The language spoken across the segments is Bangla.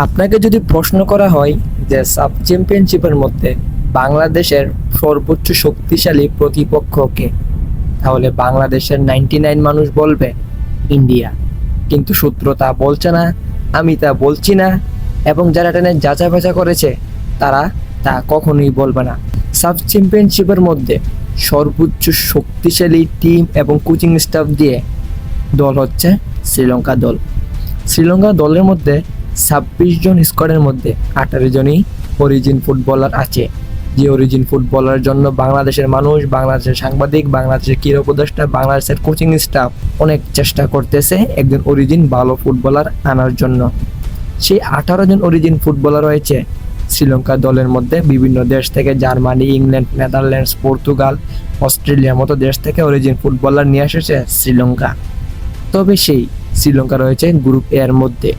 আপনাকে যদি প্রশ্ন করা হয় যে সাব চ্যাম্পিয়নশিপের মধ্যে বাংলাদেশের সর্বোচ্চ শক্তিশালী প্রতিপক্ষকে, তাহলে বাংলাদেশের 99 মানুষ বলবে ইন্ডিয়া। কিন্তু সূত্র তা বলছে না, আমি তা বলছি না, এবং যারা টেনে যাচাই বাছা করেছে তারা তা কখনোই বলবে না। সাব চ্যাম্পিয়নশিপের মধ্যে সর্বোচ্চ শক্তিশালী টিম এবং কোচিং স্টাফ দিয়ে দল হচ্ছে শ্রীলঙ্কা দল। শ্রীলঙ্কা দলের মধ্যে 26 জন স্কোয়াডের মধ্যে 18 জনই অরিজিন ফুটবলার আছে। যে অরিজিন ফুটবলার জন্য বাংলাদেশের মানুষ, বাংলাদেশের সাংবাদিক, বাংলাদেশের ক্রীড়া উপদেষ্টা, বাংলাদেশের কোচিং স্টাফ অনেক চেষ্টা করতেছে একজন অরিজিন ভালো ফুটবলার আনার জন্য। সেই 18 জন অরিজিন ফুটবলার রয়েছে শ্রীলঙ্কা দলের মধ্যে। বিভিন্ন দেশ থেকে, জার্মানি, ইংল্যান্ড, নেদারল্যান্ডস, পর্তুগাল, অস্ট্রেলিয়ার মতো দেশ থেকে অরিজিন ফুটবলার নিয়ে এসেছে শ্রীলঙ্কা। তবে সেই শ্রীলঙ্কা রয়েছে গ্রুপ এর মধ্যে।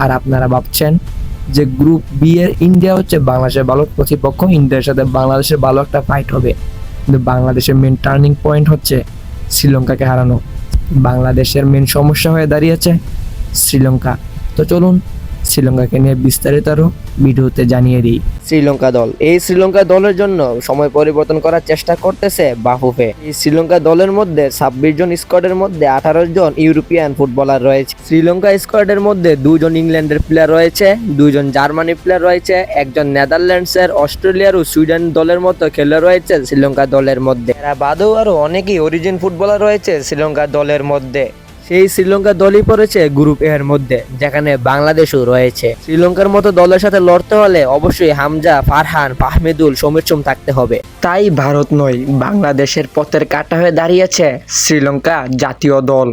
আর আপনারা ভাবছেন যে গ্রুপ বি এর ইন্ডিয়া হচ্ছে বাংলাদেশের ভালো প্রতিপক্ষ, ইন্ডিয়ার সাথে বাংলাদেশের ভালো একটা ফাইট হবে। কিন্তু বাংলাদেশের মেন টার্নিং পয়েন্ট হচ্ছে শ্রীলঙ্কাকে হারানো। বাংলাদেশের মেন সমস্যা হয়ে দাঁড়িয়েছে শ্রীলঙ্কা। তো চলুন শ্রীলঙ্কাকে নিয়ে বিস্তারিত আরো ভিডিওতে জানিয়ে দিই। শ্রীলঙ্কা দল, এই শ্রীলঙ্কা দলের জন্য সময় পরিবর্তন করার চেষ্টা করতেছে বাফুফে। এই শ্রীলঙ্কা দলের মধ্যে 26 জন স্কোয়াডের মধ্যে 18 জন ইউরোপিয়ান ফুটবলার রয়েছে। শ্রীলঙ্কা স্কোয়াডের মধ্যে 2 জন ইংল্যান্ডের প্লেয়ার রয়েছে, 2 জন জার্মানির প্লেয়ার রয়েছে, একজন নেদারল্যান্ডসের, অস্ট্রেলিয়ার ও সুইডেন দলের মতো খেলোয়াড় রয়েছে শ্রীলঙ্কা দলের মধ্যে। এরা বাদেও আরো অনেকেই অরিজিন ফুটবলার রয়েছে শ্রীলঙ্কা দলের মধ্যে। সেই শ্রীলঙ্কা দলই পড়েছে গ্রুপ এর মধ্যে, যেখানে বাংলাদেশও রয়েছে। শ্রীলঙ্কার মতো দলের সাথে লড়তে হলে অবশ্যই হামজা, ফারহান, ফাহমিদুল, সমীর থাকতে হবে। তাই ভারত নয়, বাংলাদেশের পথের কাঁটা হয়ে দাঁড়িয়েছে শ্রীলঙ্কা জাতীয় দল।